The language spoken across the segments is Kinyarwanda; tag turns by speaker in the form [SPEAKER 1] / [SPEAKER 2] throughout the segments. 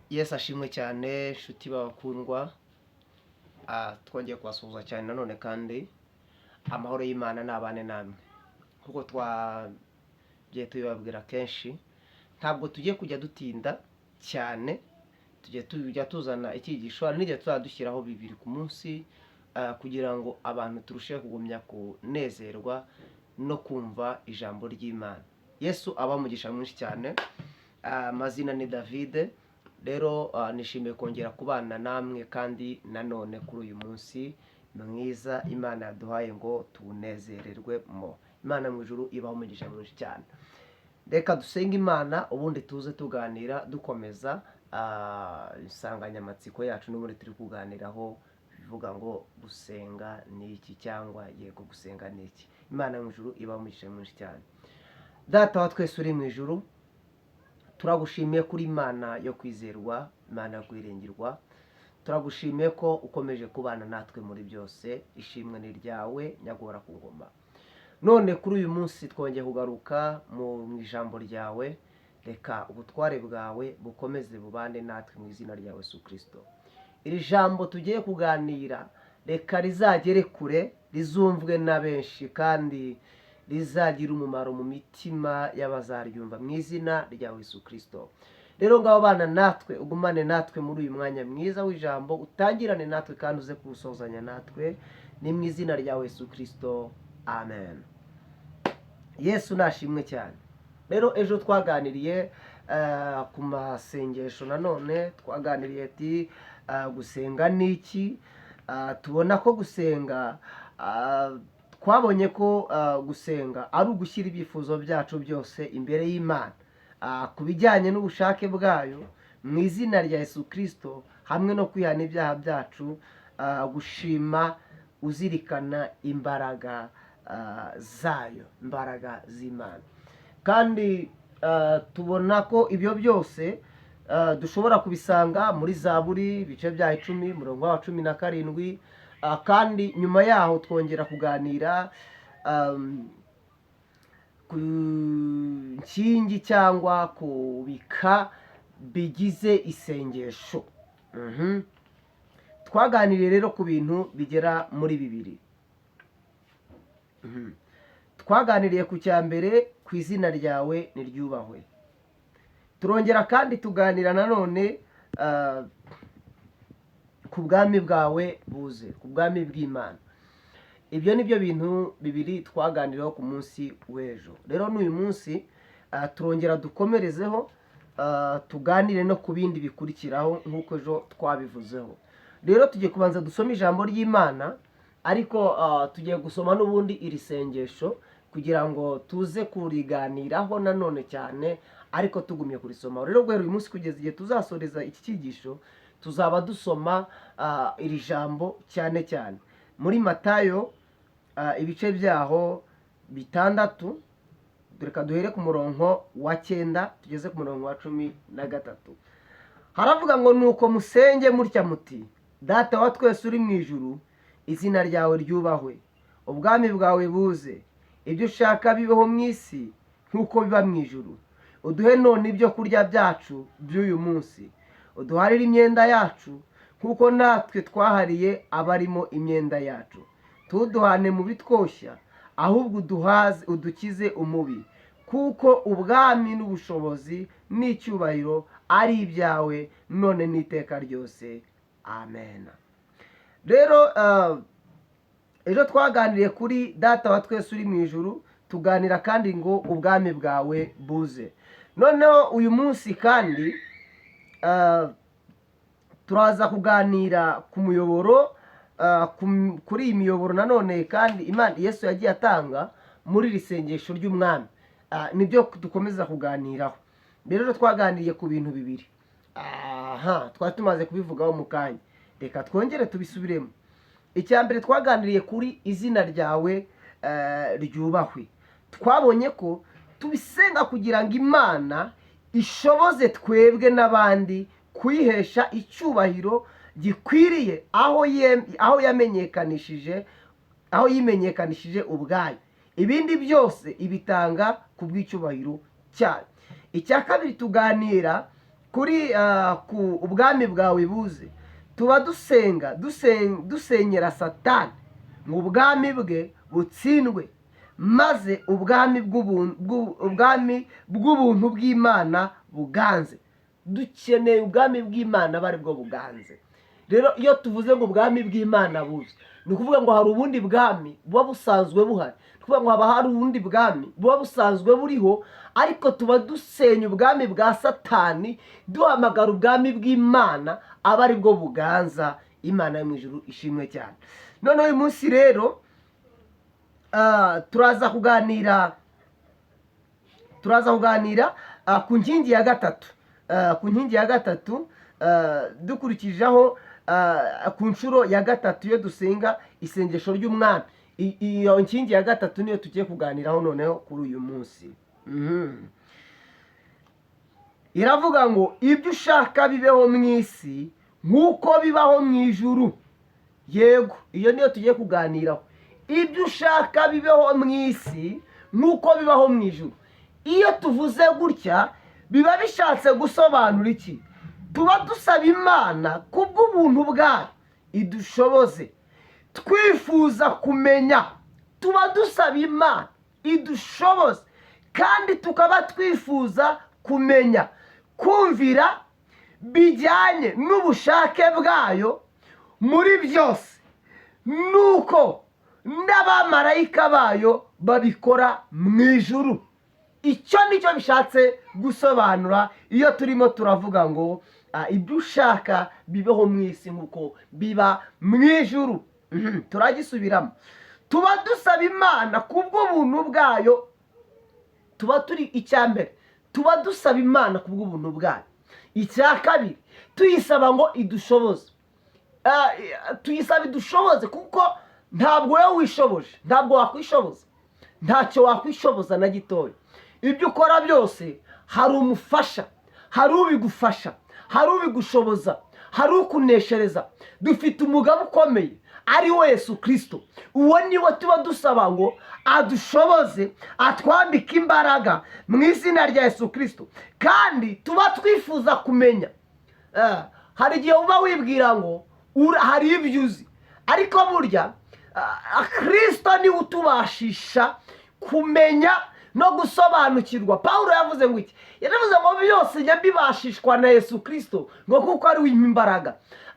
[SPEAKER 1] Yesu ashimwe cyane nshuti bakundwa, twongeye kubasuhuza cyane nanone kandi amahoro y'Imana n'abane namwe. Kuko twagiye tubibabwira kenshi, ntabwo tugiye kujya dutinda cyane, tujya tuzana ikigisho, hari n'igihe tuzadushyiraho 2 ku munsi kugira ngo abantu turusheho kugumya kunezerwa no kumva ijambo ry'Imana. Yesu abamugisha mwinshi cyane. Amazina ni David. Rero nishimiye kongera kubana namwe kandi nanone kuri uyu munsi mwiza Imana yaduhaye ngo tunezererwemo. Imana mu ijuru ibaho umugisha mwinshi cyane. Reka dusenge Imana ubundi tuze tuganira dukomeza insanganyamatsiko yacu n'ubundi turi kuganiraho bivuga ngo gusenga ni iki, cyangwa yego gusenga ni iki. Imana mu ijuru ibaho umugisha mwinshi cyane. Data wa twese uri mu ijuru, turagushimiye kuri Imana yo kwizerwa, Imana yo kwiringirwa. Turagushimiye ko ukomeje kubana natwe muri byose. Ishimwe ni ryawe nyagora ku ngoma. None kuri uyu munsi twongeye kugaruka mu ijambo ryawe. Reka ubutware bwawe bukomeze bubane natwe mu izina rya Yesu Kristo. Iri jambo tugiye kuganira reka rizagere kure, rizumvwe na benshi kandi rizagira umumaro mu mitima y'abazaryumva mu izina rya Yesu Kristo. Rero ngaho bana natwe, ugumane natwe muri uyu mwanya mwiza w'ijambo, utangirane natwe kandi uze kuwusozanya natwe, ni mu izina rya Yesu Kristo. Amen. Yesu nashimwe cyane. Rero ejo twaganiriye ku masengesho, nanone twaganiriye ati gusenga ni iki. Tubona ko gusenga, twabonye ko gusenga ari ugushyira ibyifuzo byacu byose imbere y'Imana ku bijyanye n'ubushake bwayo mu izina rya Yesu Kristo, hamwe no kwihana ibyaha byacu, gushima uzirikana imbaraga zayo, imbaraga z'Imana. Kandi tubona ko ibyo byose dushobora kubisanga muri Zaburi ibice bya 10 umurongo wa 17. Kandi nyuma yaho twongera kuganira ku nkingi cyangwa ku bika bigize isengesho. Twaganiriye rero ku bintu bigera muri 2. Twaganiriye ku cya mbere, ku izina ryawe niryubahwe. Turongera kandi tuganira nanone ku bwami bwawe buze, ku bwami bw'Imana. Ibyo ni byo bintu 2 twaganiraho ku munsi w'ejo. Rero n'uyu munsi turongera dukomerezeho, tuganire no ku bindi bikurikiraho nk'uko ejo twabivuzeho. Rero tugiye kubanza dusoma ijambo ry'Imana, ariko tugiye gusoma n'ubundi iri sengesho kugira ngo tuze kuriganiraho nanone cyane, ariko tugumye kurisoma. Rero guhera uyu munsi kugeza igihe tuzasoreza iki kigisho, tuzaba dusoma iri jambo cyane cyane muri Matayo ibice byaho 6. Reka duhere ku murongo wa 9 tugeze ku murongo wa 13. Haravuga ngo nuko musenge mutya muti: Data wa twese uri mu ijuru, izina ryawe ryubahwe, ubwami bwawe buze, ibyo ushaka bibeho mu isi nk'uko biba mu ijuru. Uduhe none ibyo kurya byacu by'uyu munsi. Uduharire imyenda yacu nk'uko natwe twahariye abarimo imyenda yacu. Tuduhane mu bitwoshya, ahubwo udukize umubi, kuko ubwami n'ubushobozi n'icyubahiro ari ibyawe none n'iteka ryose. Amen. Rero ejo twaganiriye kuri Data wa twese uri mu ijuru, tuganira kandi ngo ubwami bwawe buze. Noneho uyu munsi kandi turaza kuganira ku muyoboro, kuri iyi miyoboro nanone kandi Imana Yesu yagiye atanga muri iri sengesho ry'umwami. Nibyo dukomeza kuganiraho. Rero twaganiriye ku bintu 2. Twari tumaze kubivugaho mu kanya, reka twongere tubisubiremo. Icya mbere twaganiriye kuri izina ryawe ryubahwe. Twabonye ko tubisenga kugira ngo Imana ishoboze twebwe n'abandi kuyihesha icyubahiro gikwiriye aho yimenyekanishije ubwayo. Ibindi byose ibitanga ku bw'icyubahiro cyayo. Icya kabiri tuganira kuri ku ubwami bwawe buze, tuba dusenyera satani ngo ubwami bwe butsindwe, maze ubwami bw'ubuntu bw'Imana buganze. Dukeneye ubwami bw'Imana bari bwo buganze. Rero iyo tuvuze ngo ubwami bw'Imana buze, ni ukuvuga ngo hari ubundi bwami buba busanzwe buhari, ni ukuvuga ngo haba hari ubundi bwami buba busanzwe buriho, ariko tuba dusenya ubwami bwa satani, duhamagara ubwami bw'Imana aba ari bwo buganza. Imana yo mu ijuru ishimwe cyane. None uyu munsi rero turaza kuganira ku nkingi ya gatatu, dukurikijeho ku nshuro ya gatatu iyo dusenga isengesho ry'umwami. Iyo nkingi ya gatatu niyo tugiye kuganiraho noneho kuri uyu munsi. Iravuga ngo ibyo ushaka bibeho mu isi nk'uko bibaho mu ijuru. Yego, iyo niyo tugiye kuganiraho. Ibyo ushaka bibeho mu isi nk'uko bibaho mu ijuru. Iyo tuvuze gutya biba bishatse gusobanura iki? Tuba dusaba Imana kubw'ubuntu bwayo idushoboze. Twifuza kumenya, tuba dusaba Imana idushoboze, kandi tukaba twifuza kumenya, kumvira bijyanye n'ubushake bwayo muri byose, nuko n'abamarayika bayo babikora mu ijuru. Icyo nicyo bishatse gusobanura iyo turimo turavuga ngo ibyo ushaka bibeho mu isi nk'uko biba mu ijuru. Turagisubiramo. Tuba dusaba Imana kubw'ubuntu bwayo. Tuba turi icya mbere, tuba dusaba Imana kubw'ubuntu bwayo. Icya kabiri, tuyisaba ngo idushoboze. Tuyisaba idushoboze kuko ntabwo wowe wishoboje, ntabwo wakwishoboza, ntacyo wakwishoboza na gitoya. Ibyo ukora byose hari umufasha, hari ubigufasha, hari ubigushoboza, hari ukuneshereza. Dufite umugabo ukomeye ari we Yesu Kristo. Uwo niwe tuba dusaba ngo adushoboze, atwambike imbaraga mu izina rya Yesu Kristo. Kandi tuba twifuza kumenya. Hari igihe uba wibwira ngo hari ibyo uzi, ariko burya Kristo niwe utubashisha kumenya no gusobanukirwa. Pawulo yavuze ngo iki? Yaravuze ngo byose njya mbibashishwa na Yesu Kristo, ngo kuko ari we imbaraga.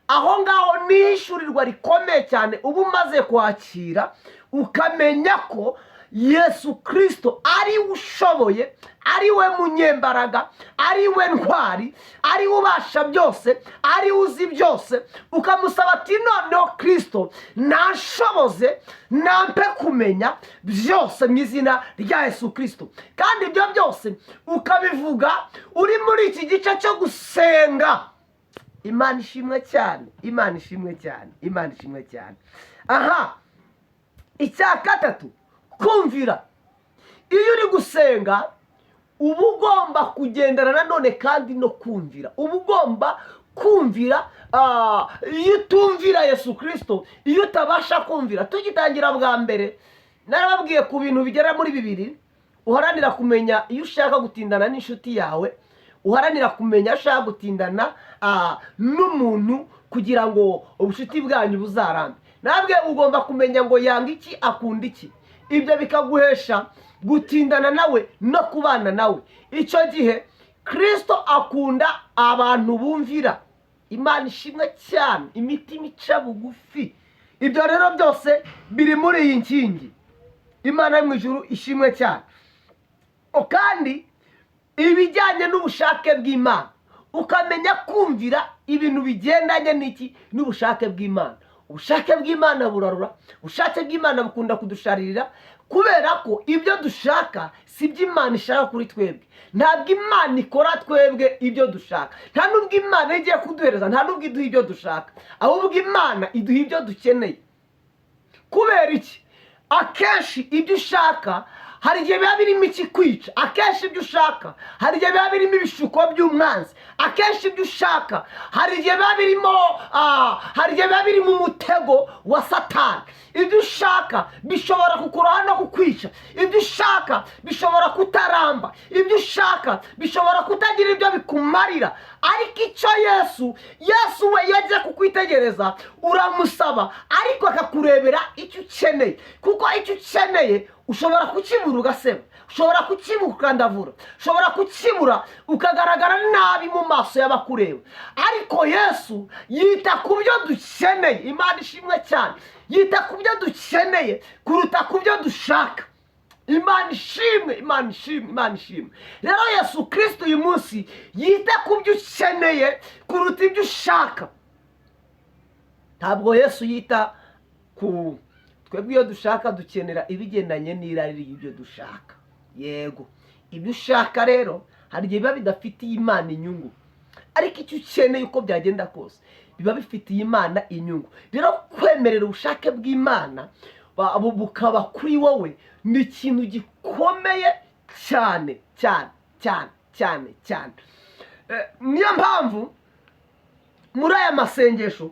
[SPEAKER 1] Aho ngaho ni ishurirwa rikomeye cyane uba umaze kwakira, ukamenya ko Yesu Kristo ari we ushoboye, ari we munyembaraga, ari we ntwari, ari we ubasha byose, ari we uzi byose. Ukamusaba ati noneho Kristo nashoboze, nampe kumenya byose mu izina rya Yesu Kristo. Kandi ibyo byose ukabivuga uri muri iki gice cyo gusenga. Imana ishimwe cyane, Imana ishimwe cyane, Imana ishimwe cyane. Icya gatatu, kumvira. Iyo uri gusenga uba ugomba kugendana nanone kandi no kumvira. Uba ugomba kumvira. Iyo utumvira Yesu Kristo, iyo utabasha kumvira. Tugitangira bwa mbere narababwiye ku bintu bigera muri 2. Uharanira kumenya iyo ushaka gutindana n'inshuti yawe, uharanira kumenya ushaka gutindana n'umuntu kugira ngo ubucuti bwanyu buzarambe. Nabwe ugomba kumenya ngo yanga iki, akunda iki. Ibyo bikaguhesha gutindana nawe no kubana nawe. Icyo gihe Kristo akunda abantu bumvira. Imana ishimwe cyane, imitima ica bugufi. Ibyo rero byose biri muri iyi nkingi. Imana yo mu ijuru ishimwe cyane. Kandi ibijyanye n'ubushake bw'Imana, ukamenya kumvira ibintu bigendanye n'iki, n'ubushake bw'Imana. Ubushake bw'Imana burarura, ubushake bw'Imana bukunda kudusharirira, kubera ko ibyo dushaka si byo Imana ishaka kuri twebwe. Ntabwo Imana ikora twebwe ibyo dushaka, nta nubwo Imana igiye kuduhereza, nta nubwo iduha ibyo dushaka, ahubwo Imana iduha ibyo dukeneye. Kubera iki? Akenshi ibyo ushaka hari igihe biba birimo ikikwica. Akenshi ibyo ushaka hari igihe biba birimo ibishuko by'umwanzi. Akenshi ibyo ushaka hari igihe biba birimo umutego wa Satani. Ibyo ushaka bishobora kukuroha no kukwica. Ibyo ushaka bishobora kutaramba. Ibyo ushaka bishobora kutagira ibyo bikumarira. ariko icyo Yesu we yagiye kukwitegereza uramusaba ariko akakurebera icyo ukeneye, kuko icyo ukeneye ushobora kukibura ugaseba, ushobora kukibura ukandavura, ushobora kukibura ukagaragara nabi mu maso y'abakureba, ariko Yesu yita ku byo dukeneye. Imana ishimwe cyane, yita ku byo dukeneye kuruta ku byo dushaka. Imana ishimwe, Imana ishimwe, Imana ishimwe. Rero Yesu Kristo uyu munsi yita ku byo ukeneye kuruta ibyo ushaka. Ntabwo Yesu yita ku twebwe iyo dushaka dukenera ibigendanye n'irari ry'ibyo dushaka. Yego, ibyo ushaka rero hari igihe biba bidafitiye Imana inyungu, ariko icyo ukeneye uko byagenda kose biba bifitiye Imana inyungu. Rero kwemerera ubushake bw'Imana bukaba kuri wowe ni ikintu gikomeye cyane cyane cyane cyane cyane. Niyo mpamvu muri aya masengesho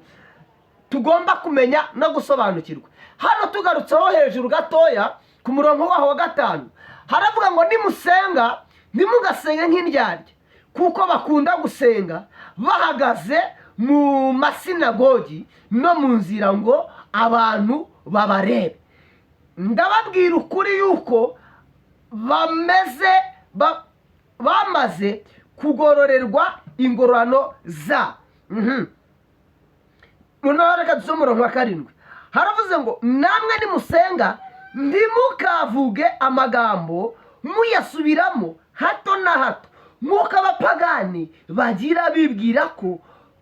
[SPEAKER 1] tugomba kumenya no gusobanukirwa. Hano tugarutseho hejuru gatoya ku murongo waho wa 5 haravuga ngo nimusenga ntimugasenge nk'indyarya, kuko bakunda gusenga bahagaze mu masinagogi no mu nzira ngo abantu babarebe. Ndababwira ukuri yuko bamaze kugororerwa ingororano za. Noneho reka dusome umurongo wa 7 haravuze ngo namwe nimusenga ntimukavuge amagambo muyasubiramo hato na hato, nk'uko abapagani bagira bibwira ko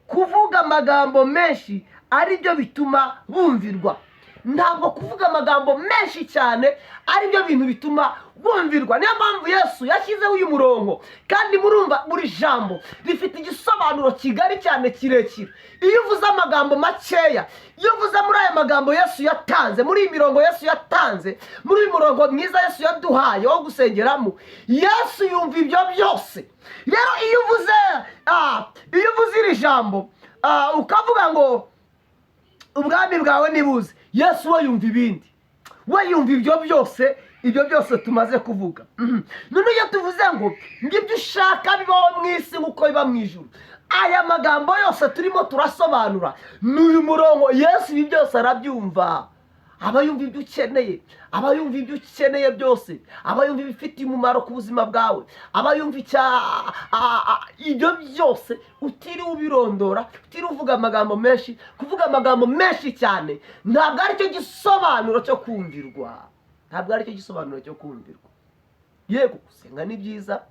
[SPEAKER 1] kuvuga amagambo menshi ari byo bituma bumvirwa. Ntabwo kuvuga amagambo menshi cyane ari byo bintu bituma bumvirwa. Niyo mpamvu Yesu yashyizeho uyu murongo, kandi murumva buri jambo rifite igisobanuro kigari cyane kirekire. Iyo uvuze amagambo makeya, iyo uvuze muri aya magambo Yesu yatanze, muri iyi mirongo Yesu yatanze, muri uyu murongo mwiza Yesu yaduhaye wo gusengeramo, Yesu yumva ibyo byose. Rero iyo uvuze iri jambo ukavuga ngo ubwami bwawe nibuze, Yesu we yumva ibindi, we yumva ibyo byose tumaze kuvuga. None iyo tuvuze ngo ngibyo ushaka bibaho mu isi nk'uko biba mu ijuru, aya magambo yose turimo turasobanura n'uyu murongo Yesu ibi byose arabyumva. Aba yumva ibyo ukeneye, aba yumva ibyo ukeneye byose, aba yumva ibifitiye umumaro ku buzima bwawe, aba yumva ibyo byose utiriwe ubirondora, utiriwe uvuga amagambo menshi. Kuvuga amagambo menshi cyane ntabwo ari cyo gisobanuro cyo kumvirwa, ntabwo ari cyo gisobanuro cyo kumvirwa. Yego, gusenga ni byiza,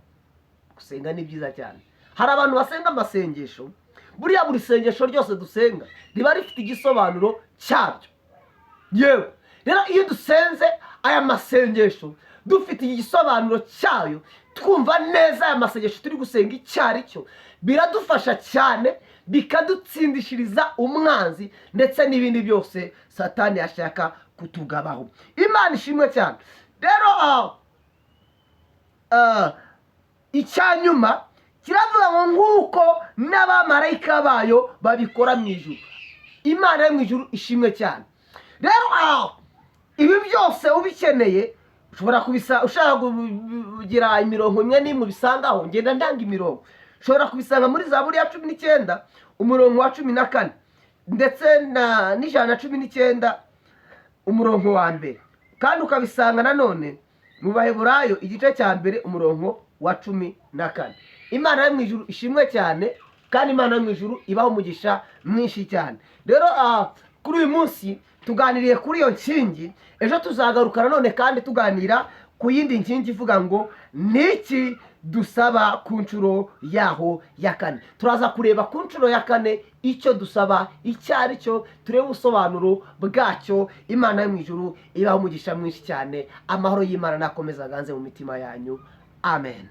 [SPEAKER 1] gusenga ni byiza cyane. Hari abantu basenga amasengesho, buriya buri sengesho ryose dusenga riba rifite igisobanuro cyabyo. Yewe, rero iyo dusenze aya masengesho dufite igisobanuro cyayo, twumva neza aya masengesho turi gusenga icyari cyo, biradufasha cyane, bikadutsindishiriza umwanzi ndetse n'ibindi byose Satani yashaka kutugabaho. Imana ishimwe cyane. Rero icyanyuma kiravuga ngo nk'uko n'abamarayika bayo babikora mu ijuru. Imana yo mu ijuru ishimwe cyane. Rero ibi byose ubikeneye ushobora ushaka kugira imirongo imwe n'imwe bisangaho, ngenda ndanga imirongo. Ushobora kubisanga muri Zaburi ya 19 umurongo wa 14 ndetse n'ijana na 19 umurongo wa 1, kandi ukabisanga nanone mu Baheburayo igice cya 1 umurongo wa 14. Imana yo mu ijuru ishimwe cyane, kandi Imana yo mu ijuru ibaho umugisha mwinshi cyane. Rero kuri uyu munsi tuganiriye kuri iyo nkingi, ejo tuzagaruka nanone kandi tuganira ku yindi nkingi ivuga ngo niki dusaba ku nshuro yaho ya 4. Turaza kureba ku nshuro ya 4 icyo dusaba icyari cyo, turebe ubusobanuro bwacyo. Imana yo mu ijuru ibaho umugisha mwinshi cyane. Amahoro y'Imana nakomeza ganze mu mitima yanyu. Amen.